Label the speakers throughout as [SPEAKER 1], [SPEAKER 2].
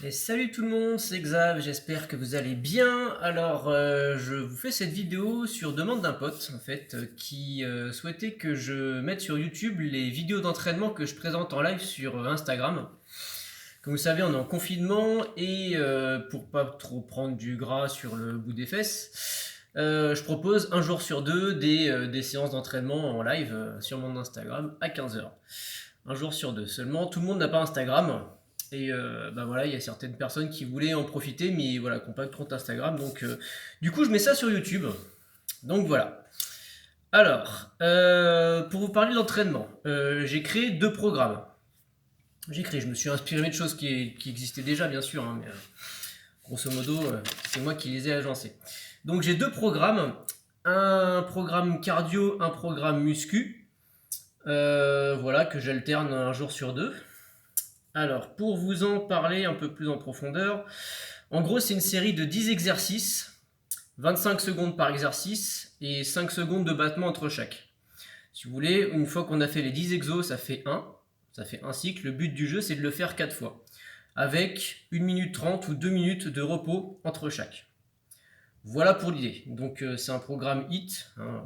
[SPEAKER 1] Et salut tout le monde, c'est Xav, j'espère que vous allez bien. Alors, je vous fais cette vidéo sur demande d'un pote, en fait, qui souhaitait que je mette sur YouTube les vidéos d'entraînement que je présente en live sur Instagram. Comme vous savez, on est en confinement et pour pas trop prendre du gras sur le bout des fesses, je propose un jour sur deux des séances d'entraînement en live sur mon Instagram à 15h. Un jour sur deux. Seulement, tout le monde n'a pas Instagram. Et bah voilà, il y a certaines personnes qui voulaient en profiter, mais voilà, qui n'ont pas de compte Instagram. Donc, du coup, je mets ça sur YouTube. Donc voilà. Alors, pour vous parler de l'entraînement, j'ai créé deux programmes. Je me suis inspiré de choses qui existaient déjà, bien sûr, hein, mais grosso modo, c'est moi qui les ai agencées. Donc, j'ai deux programmes. Un programme cardio, un programme muscu. Voilà, que j'alterne un jour sur deux. Alors, pour vous en parler un peu plus en profondeur, en gros, c'est une série de 10 exercices, 25 secondes par exercice et 5 secondes de battement entre chaque. Si vous voulez, une fois qu'on a fait les 10 exos, ça fait un cycle. Le but du jeu, c'est de le faire 4 fois, avec 1 minute 30 ou 2 minutes de repos entre chaque. Voilà pour l'idée. Donc, c'est un programme HIIT, hein,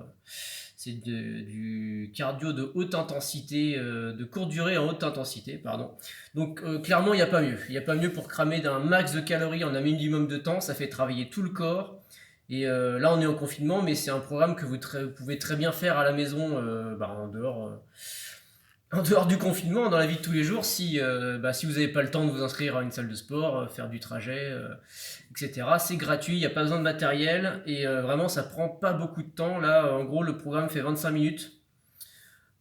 [SPEAKER 1] c'est du cardio de haute intensité, de courte durée en haute intensité, pardon. Donc clairement, il n'y a pas mieux. Il n'y a pas mieux pour cramer d'un max de calories en un minimum de temps. Ça fait travailler tout le corps. Et là, on est en confinement, mais c'est un programme que vous pouvez très bien faire à la maison, en dehors du confinement, dans la vie de tous les jours, si vous n'avez pas le temps de vous inscrire à une salle de sport, faire du trajet, etc. C'est gratuit, il n'y a pas besoin de matériel et vraiment ça prend pas beaucoup de temps. Là, en gros, le programme fait 25 minutes,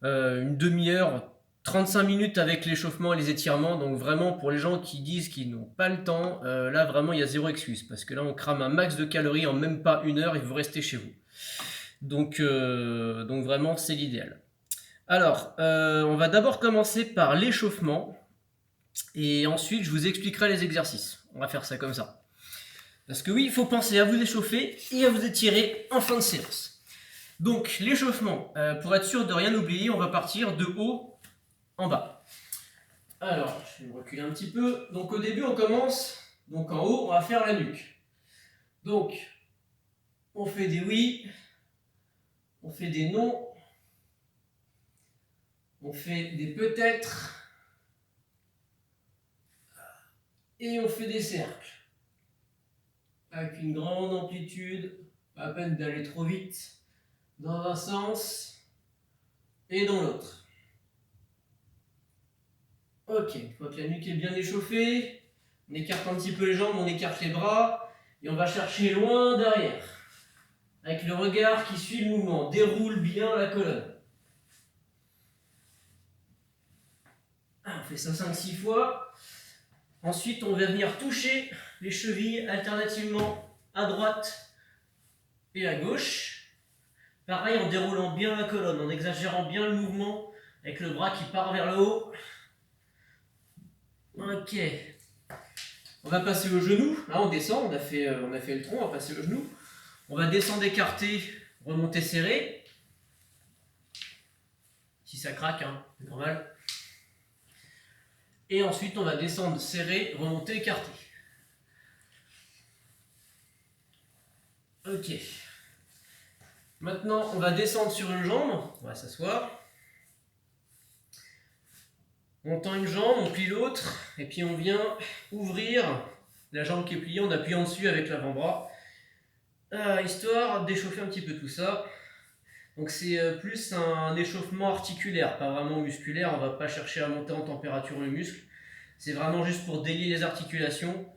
[SPEAKER 1] une demi-heure, 35 minutes avec l'échauffement et les étirements. Donc vraiment, pour les gens qui disent qu'ils n'ont pas le temps, là vraiment il y a zéro excuse parce que là on crame un max de calories en même pas une heure et vous restez chez vous. Donc vraiment, c'est l'idéal. Alors, on va d'abord commencer par l'échauffement et ensuite je vous expliquerai les exercices. On va faire ça comme ça. Parce que oui, il faut penser à vous échauffer et à vous étirer en fin de séance. Donc, l'échauffement, pour être sûr de rien oublier, on va partir de haut en bas. Alors, je vais me reculer un petit peu. Donc, au début, on commence. Donc, en haut, on va faire la nuque. Donc, on fait des oui, on fait des non, on fait des peut-être et on fait des cercles. Avec une grande amplitude, pas à peine d'aller trop vite dans un sens et dans l'autre. Ok, une fois que la nuque est bien échauffée, on écarte un petit peu les jambes, on écarte les bras et on va chercher loin derrière. Avec le regard qui suit le mouvement, déroule bien la colonne. On fait ça 5-6 fois. Ensuite, on va venir toucher les chevilles alternativement à droite et à gauche. Pareil, en déroulant bien la colonne, en exagérant bien le mouvement, avec le bras qui part vers le haut. Ok. On va passer au genou. Là, on descend, on a fait le tronc, on va passer au genou. On va descendre écarté, remonter serré. Si ça craque, hein, c'est normal. Et ensuite, on va descendre serré, remonter écarté. Ok. Maintenant, on va descendre sur une jambe. On va s'asseoir. On tend une jambe, on plie l'autre, et puis on vient ouvrir la jambe qui est pliée en appuyant dessus avec l'avant-bras, histoire d'échauffer un petit peu tout ça. Donc c'est plus un échauffement articulaire, pas vraiment musculaire. On va pas chercher à monter en température le muscle. C'est vraiment juste pour délier les articulations.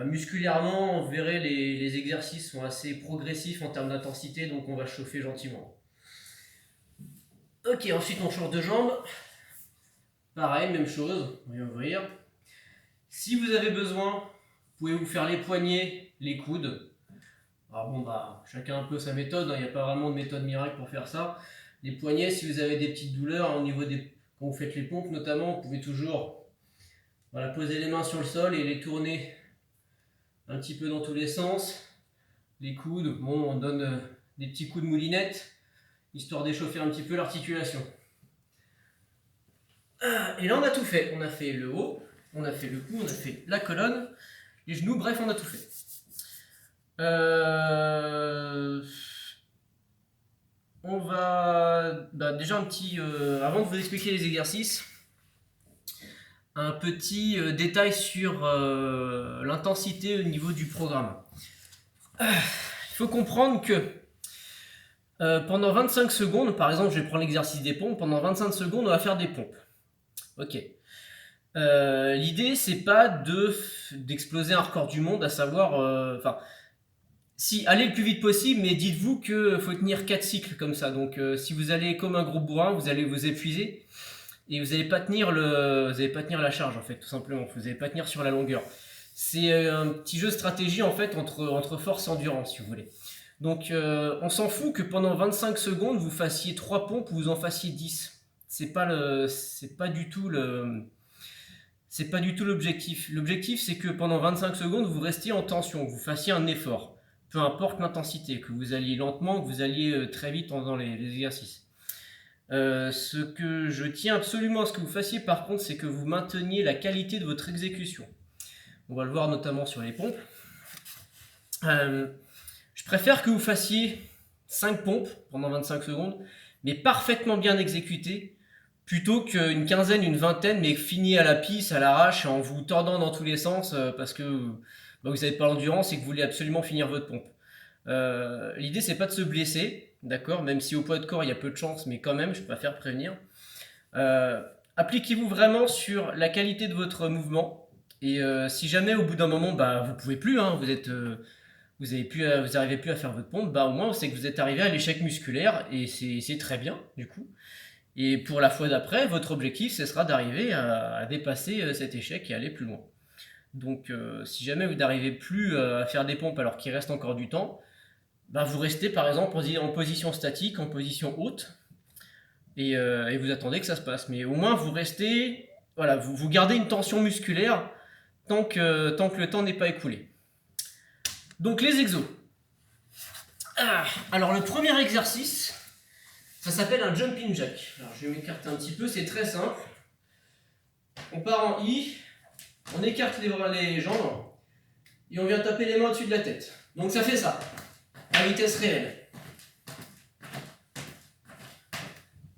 [SPEAKER 1] Musculairement, vous verrez, les exercices sont assez progressifs en termes d'intensité, donc on va chauffer gentiment. Ok, ensuite on change de jambe. Pareil, même chose, on vient ouvrir. Si vous avez besoin, vous pouvez vous faire les poignets, les coudes. Alors bon, chacun un peu sa méthode, il n'y a pas vraiment de méthode miracle pour faire ça. Les poignets, si vous avez des petites douleurs au niveau quand vous faites les pompes notamment, vous pouvez toujours poser les mains sur le sol et les tourner un petit peu dans tous les sens. Les coudes, bon, on donne des petits coups de moulinette, histoire d'échauffer un petit peu l'articulation. Et là, on a tout fait. On a fait le haut, on a fait le cou, on a fait la colonne, les genoux, bref, on a tout fait. On va déjà un petit, avant de vous expliquer les exercices, un petit détail sur l'intensité au niveau du programme. Il faut comprendre que pendant 25 secondes, par exemple, je vais prendre l'exercice des pompes, pendant 25 secondes, on va faire des pompes. Ok. L'idée, c'est pas d'exploser un record du monde, à savoir, si, allez le plus vite possible, mais dites-vous qu'il faut tenir 4 cycles comme ça. Donc, si vous allez comme un gros bourrin, vous allez vous épuiser et vous n'allez pas tenir la charge, en fait, tout simplement. Vous n'allez pas tenir sur la longueur. C'est un petit jeu de stratégie, en fait, entre force et endurance, si vous voulez. Donc, on s'en fout que pendant 25 secondes, vous fassiez 3 pompes ou vous en fassiez 10. C'est pas du tout l'objectif. L'objectif, c'est que pendant 25 secondes, vous restiez en tension, que vous fassiez un effort. Peu importe l'intensité, que vous alliez lentement, que vous alliez très vite dans les exercices. Ce que je tiens absolument à ce que vous fassiez par contre, c'est que vous mainteniez la qualité de votre exécution. On va le voir notamment sur les pompes. Je préfère que vous fassiez 5 pompes pendant 25 secondes, mais parfaitement bien exécutées, plutôt qu'une quinzaine, une vingtaine, mais finies à la pisse, à l'arrache, en vous tordant dans tous les sens, parce que vous n'avez pas l'endurance et que vous voulez absolument finir votre pompe. L'idée, c'est pas de se blesser, d'accord, même si au poids de corps il y a peu de chance, mais quand même je préfère prévenir. Appliquez-vous vraiment sur la qualité de votre mouvement, et si jamais au bout d'un moment vous pouvez plus, hein, vous n'arrivez plus à faire votre pompe, au moins c'est que vous êtes arrivé à l'échec musculaire, et c'est très bien du coup. Et pour la fois d'après, votre objectif ce sera d'arriver à dépasser cet échec et aller plus loin. Donc si jamais vous n'arrivez plus à faire des pompes alors qu'il reste encore du temps, vous restez par exemple en position statique, en position haute, et vous attendez que ça se passe. Mais au moins vous restez, voilà, vous gardez une tension musculaire tant que le temps n'est pas écoulé. Donc les exos. Alors le premier exercice, ça s'appelle un jumping jack. Alors je vais m'écarter un petit peu, c'est très simple. On part en I, on écarte les jambes et on vient taper les mains au-dessus de la tête. Donc ça fait ça, à vitesse réelle.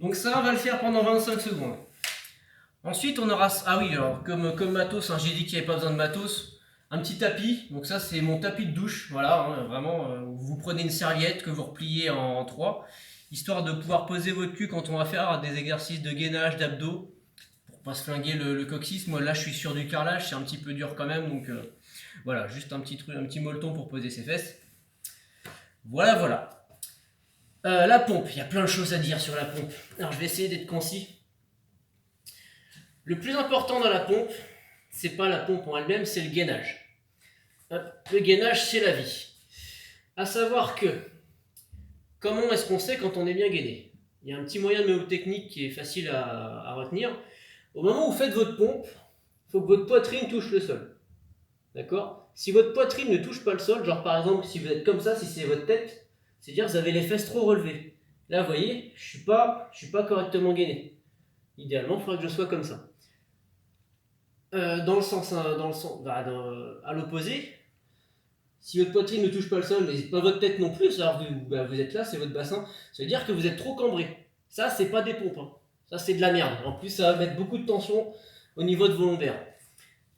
[SPEAKER 1] Donc ça, on va le faire pendant 25 secondes. Ensuite, on aura... Ah oui, alors comme matos, j'ai dit qu'il n'y avait pas besoin de matos. Un petit tapis, donc ça c'est mon tapis de douche, voilà, vraiment, vous prenez une serviette que vous repliez en 3, histoire de pouvoir poser votre cul quand on va faire des exercices de gainage, d'abdos, pour pas se flinguer le coccyx. Moi là je suis sur du carrelage, c'est un petit peu dur quand même, donc voilà, juste un petit molleton pour poser ses fesses. Voilà. La pompe, il y a plein de choses à dire sur la pompe, alors je vais essayer d'être concis. Le plus important dans la pompe, c'est pas la pompe en elle-même, c'est le gainage. Le gainage, c'est la vie. À savoir que, comment est-ce qu'on sait quand on est bien gainé? Il y a un petit moyen de mnémotechnique qui est facile à retenir. Au moment où vous faites votre pompe, il faut que votre poitrine touche le sol. D'accord? Si votre poitrine ne touche pas le sol, genre par exemple, si vous êtes comme ça, si c'est votre tête, c'est-à-dire que vous avez les fesses trop relevées. Là, vous voyez, je suis pas correctement gainé. Idéalement, il faudrait que je sois comme ça. À l'opposé, si votre poitrine ne touche pas le sol, mais pas votre tête non plus, alors vous êtes là, c'est votre bassin, ça veut dire que vous êtes trop cambré. Ça, c'est pas des pompes, hein. Ça, c'est de la merde. En plus, ça va mettre beaucoup de tension au niveau de vos lombaires.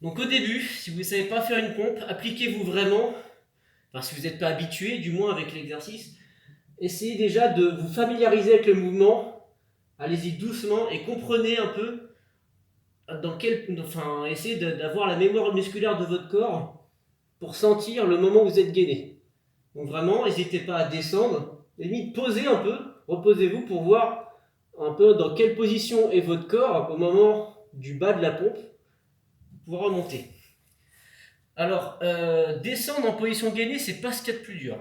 [SPEAKER 1] Donc au début, si vous ne savez pas faire une pompe, appliquez-vous vraiment, si vous n'êtes pas habitué, du moins avec l'exercice, essayez déjà de vous familiariser avec le mouvement, allez-y doucement et comprenez un peu essayez d'avoir la mémoire musculaire de votre corps pour sentir le moment où vous êtes gainé. Donc vraiment, n'hésitez pas à descendre, limite posez un peu, reposez-vous pour voir un peu dans quelle position est votre corps au moment du bas de la pompe pour remonter. Alors, descendre en position gainée, c'est pas ce qu'il y a de plus dur.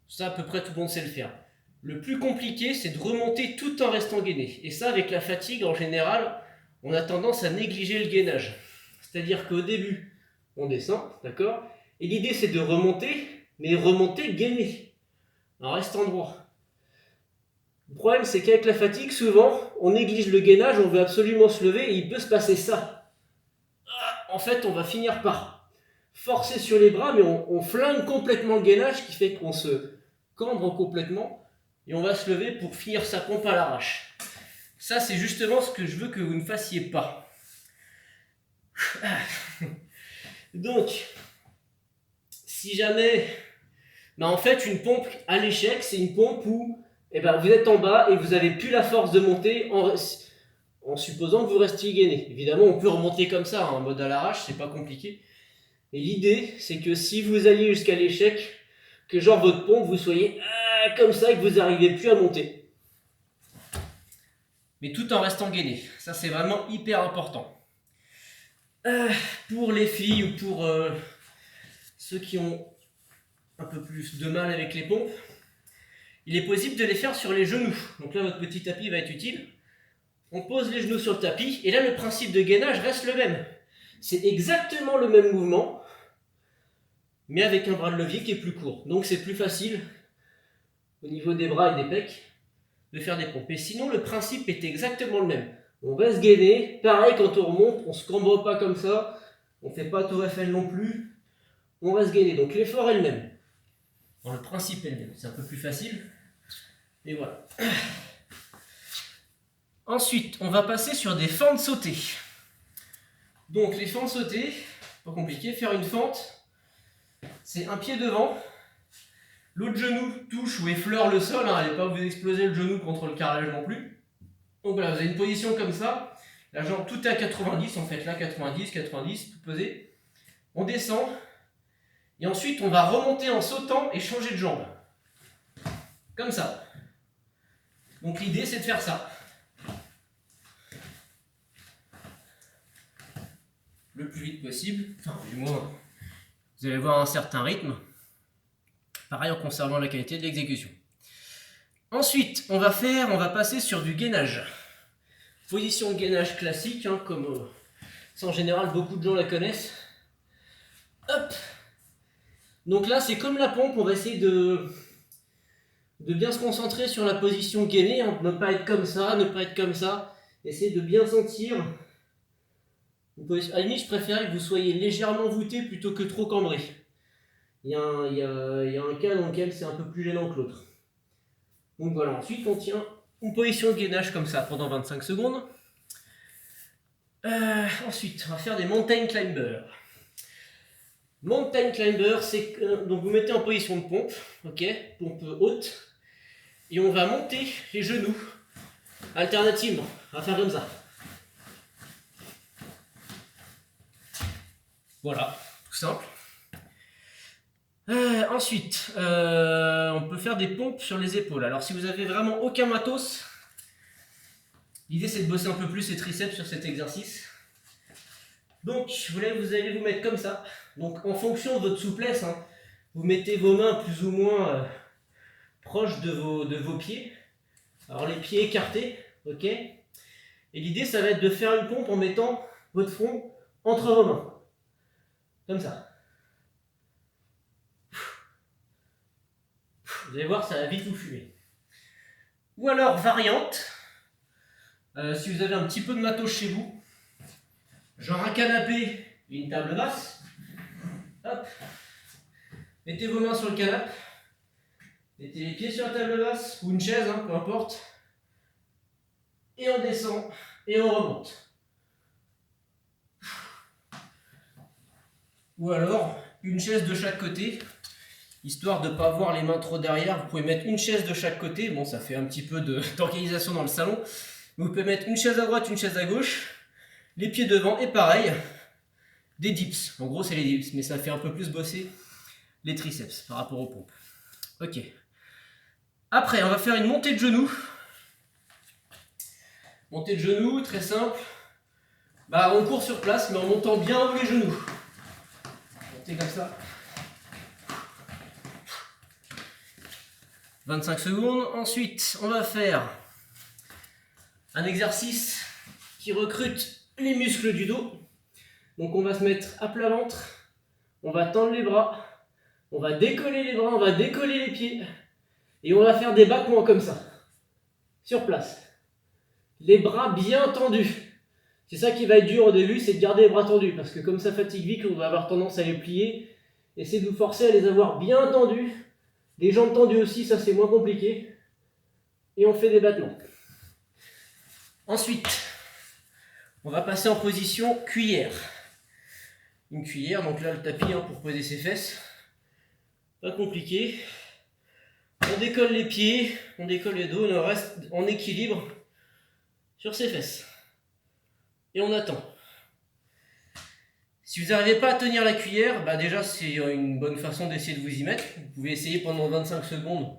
[SPEAKER 1] Ça, à peu près tout le monde sait le faire. Le plus compliqué, c'est de remonter tout en restant gainé. Et ça, avec la fatigue, en général, on a tendance à négliger le gainage. C'est-à-dire qu'au début, on descend, d'accord? Et l'idée, c'est de remonter, mais remonter gainé, en restant droit. Le problème, c'est qu'avec la fatigue, souvent, on néglige le gainage, on veut absolument se lever, et il peut se passer ça. en fait, on va finir par forcer sur les bras, mais on flingue complètement le gainage, qui fait qu'on se cambre complètement, et on va se lever pour finir sa pompe à l'arrache. Ça, c'est justement ce que je veux que vous ne fassiez pas. Donc, si jamais... en fait, une pompe à l'échec, c'est une pompe où vous êtes en bas et vous n'avez plus la force de monter en supposant que vous restiez gainé. Évidemment, on peut remonter comme ça, en mode à l'arrache, c'est pas compliqué. Et l'idée, c'est que si vous alliez jusqu'à l'échec, que genre votre pompe, vous soyez comme ça et que vous n'arrivez plus à monter. Mais tout en restant gainé. Ça, c'est vraiment hyper important. Pour les filles ou pour ceux qui ont un peu plus de mal avec les pompes, il est possible de les faire sur les genoux. Donc là, votre petit tapis va être utile. On pose les genoux sur le tapis, et là, le principe de gainage reste le même. C'est exactement le même mouvement, mais avec un bras de levier qui est plus court. Donc c'est plus facile, au niveau des bras et des pecs, de faire des pompes. Et sinon, le principe est exactement le même. On reste gainé, pareil quand on remonte, on ne se cambre pas comme ça, on ne fait pas tour Eiffel non plus, on reste gainé. Donc l'effort est le même. Le principe est le même, c'est un peu plus facile, et voilà. Ensuite, on va passer sur des fentes sautées. Donc les fentes sautées, pas compliqué, faire une fente, c'est un pied devant, l'autre genou touche ou effleure le sol, n'allez pas vous exploser le genou contre le carrelage non plus. Donc voilà, vous avez une position comme ça, la jambe tout est à 90, en fait là 90, 90, tout posé. On descend, et ensuite on va remonter en sautant et changer de jambe. Comme ça. Donc l'idée c'est de faire ça. Le plus vite possible, enfin du moins vous allez voir un certain rythme. Pareil en conservant la qualité de l'exécution. Ensuite, on va passer sur du gainage. Position de gainage classique, comme ça en général beaucoup de gens la connaissent. Hop. Donc là c'est comme la pompe, on va essayer de bien se concentrer sur la position gainée, ne pas être comme ça, ne pas être comme ça. Essayez de bien sentir. À la limite, je préfère que vous soyez légèrement voûté plutôt que trop cambré. Il y a un cas dans lequel c'est un peu plus gênant que l'autre. Donc voilà, ensuite on tient une position de gainage comme ça pendant 25 secondes. Ensuite, on va faire des mountain climbers. Mountain climber, c'est donc vous mettez en position de pompe, ok, pompe haute, et on va monter les genoux alternativement. On va faire comme ça. Voilà, tout simple. Ensuite, on peut faire des pompes sur les épaules. Alors si vous avez vraiment aucun matos, l'idée c'est de bosser un peu plus les triceps sur cet exercice. Donc vous allez vous mettre comme ça. Donc en fonction de votre souplesse, vous mettez vos mains plus ou moins proches de vos pieds. Alors les pieds écartés, ok. Et l'idée ça va être de faire une pompe en mettant votre front entre vos mains. Comme ça. Vous allez voir, ça va vite vous fumer. Ou alors, variante, si vous avez un petit peu de matos chez vous, genre un canapé et une table basse, hop, mettez vos mains sur le canapé, mettez les pieds sur la table basse, ou une chaise, peu importe, et on descend, et on remonte. Ou alors, une chaise de chaque côté, histoire de ne pas avoir les mains trop derrière. Vous pouvez mettre une chaise de chaque côté, bon ça fait un petit peu d'organisation dans le salon. Vous pouvez mettre une chaise à droite, une chaise à gauche, les pieds devant, et pareil, des dips. En gros c'est les dips, mais ça fait un peu plus bosser les triceps par rapport aux pompes. Ok. Après, on va faire une montée de genoux. Montée de genoux, très simple. On court sur place, mais en montant bien haut les genoux. Montez comme ça. 25 secondes. Ensuite, on va faire un exercice qui recrute les muscles du dos. Donc on va se mettre à plat ventre. On va tendre les bras. On va décoller les bras, on va décoller les pieds. Et on va faire des battements comme ça. Sur place. Les bras bien tendus. C'est ça qui va être dur au début, c'est de garder les bras tendus, parce que comme ça fatigue vite, on va avoir tendance à les plier. Essayez de vous forcer à les avoir bien tendus. Les jambes tendues aussi, ça c'est moins compliqué. Et on fait des battements. Ensuite, on va passer en position cuillère. Une cuillère, donc là le tapis pour poser ses fesses. Pas compliqué. On décolle les pieds, on décolle les dos, on reste en équilibre sur ses fesses. Et on attend. Si vous n'arrivez pas à tenir la cuillère, déjà c'est une bonne façon d'essayer de vous y mettre. Vous pouvez essayer pendant 25 secondes.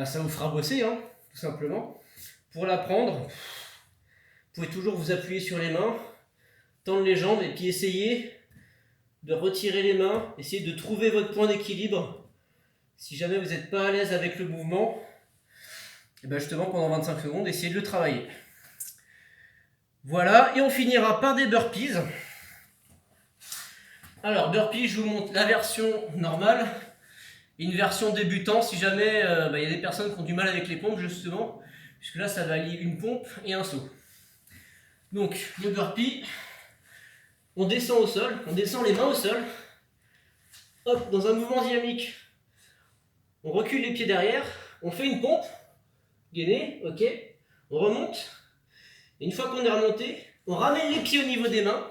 [SPEAKER 1] Ça vous fera bosser, tout simplement. Pour la prendre, vous pouvez toujours vous appuyer sur les mains, tendre les jambes et puis essayer de retirer les mains, essayer de trouver votre point d'équilibre. Si jamais vous n'êtes pas à l'aise avec le mouvement, justement pendant 25 secondes, essayez de le travailler. Voilà, et on finira par des burpees. Alors, burpees, je vous montre la version normale et une version débutant si jamais y a des personnes qui ont du mal avec les pompes, justement, puisque là, ça va allier une pompe et un saut. Donc, le burpee, on descend au sol, on descend les mains au sol, hop, dans un mouvement dynamique, on recule les pieds derrière, on fait une pompe, gainée, ok, on remonte. Et une fois qu'on est remonté, on ramène les pieds au niveau des mains,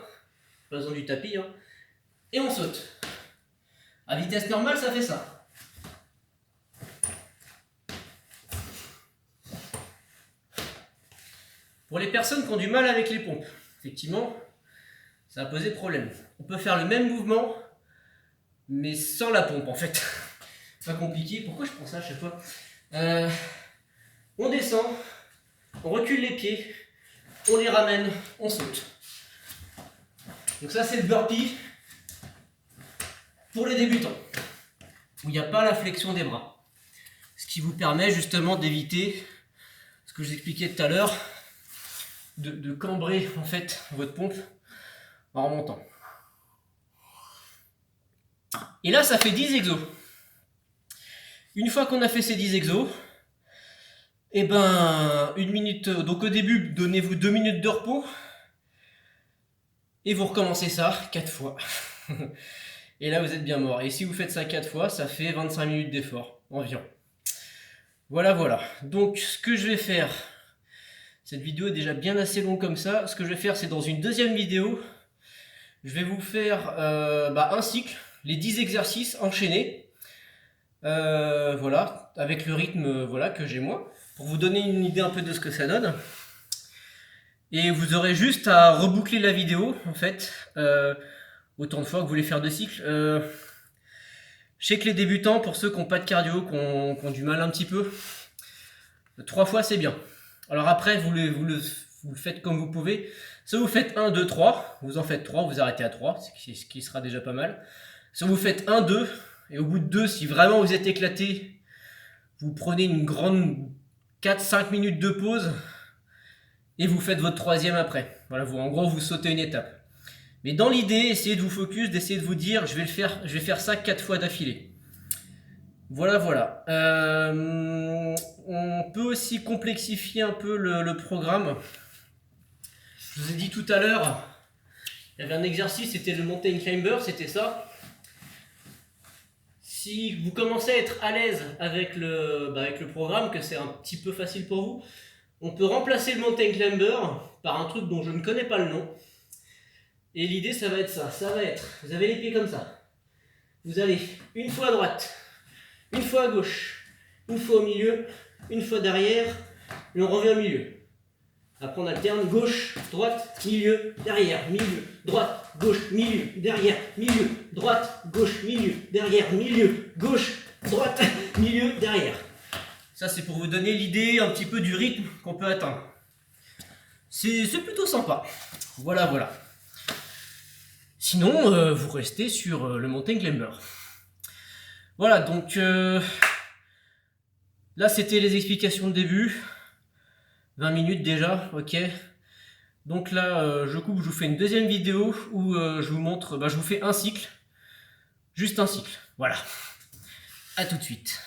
[SPEAKER 1] pas besoin du tapis, et on saute. À vitesse normale, ça fait ça. Pour les personnes qui ont du mal avec les pompes, effectivement, ça va poser problème. On peut faire le même mouvement, mais sans la pompe en fait. Pas compliqué. Pourquoi je prends ça à chaque fois? On descend, on recule les pieds, on les ramène, on saute. Donc ça c'est le burpee pour les débutants, où il n'y a pas la flexion des bras. Ce qui vous permet justement d'éviter ce que je vous expliquais tout à l'heure, de cambrer en fait votre pompe en remontant. Et là ça fait 10 exos. Une fois qu'on a fait ces 10 exos, une minute, donc au début, donnez-vous 2 minutes de repos. Et vous recommencez ça 4 fois. Et là, vous êtes bien mort. Et si vous faites ça 4 fois, ça fait 25 minutes d'effort, environ. Voilà, voilà. Donc, ce que je vais faire, cette vidéo est déjà bien assez longue comme ça. Ce que je vais faire, c'est dans une deuxième vidéo, je vais vous faire un cycle, les 10 exercices enchaînés. Voilà, avec le rythme que j'ai moi, pour vous donner une idée un peu de ce que ça donne. Et vous aurez juste à reboucler la vidéo, en fait, autant de fois que vous voulez faire de cycles. Je sais que les débutants, pour ceux qui n'ont pas de cardio, qui ont du mal un petit peu, 3 fois c'est bien. Alors après, vous le faites comme vous pouvez. Soit vous faites 1, 2, 3, vous en faites 3, vous arrêtez à 3, ce qui sera déjà pas mal. Soit vous faites 1, 2, et au bout de 2, si vraiment vous êtes éclaté, vous prenez une grande 4-5 minutes de pause et vous faites votre troisième après. Voilà, en gros, vous sautez une étape. Mais dans l'idée, essayez de vous focus, d'essayer de vous dire, je vais faire ça 4 fois d'affilée. Voilà, voilà. On peut aussi complexifier un peu le programme. Je vous ai dit tout à l'heure, il y avait un exercice, c'était le mountain climber, c'était ça. Si vous commencez à être à l'aise avec le programme, que c'est un petit peu facile pour vous, on peut remplacer le mountain climber par un truc dont je ne connais pas le nom. Et l'idée, ça va être ça. Ça va être, vous avez les pieds comme ça. Vous allez une fois à droite, une fois à gauche, une fois au milieu, une fois derrière, et on revient au milieu. Après, on alterne gauche, droite, milieu, derrière, milieu, droite, gauche, milieu, derrière, milieu, droite, gauche, milieu, derrière, milieu, gauche, droite, milieu, derrière. Ça, c'est pour vous donner l'idée un petit peu du rythme qu'on peut atteindre. C'est plutôt sympa. Voilà, voilà. Sinon, vous restez sur le mountain climber. Voilà, donc là, c'était les explications de début. 20 minutes déjà, ok. Donc là, je coupe, je vous fais une deuxième vidéo où je vous montre, je vous fais un cycle. Juste un cycle, voilà. À tout de suite.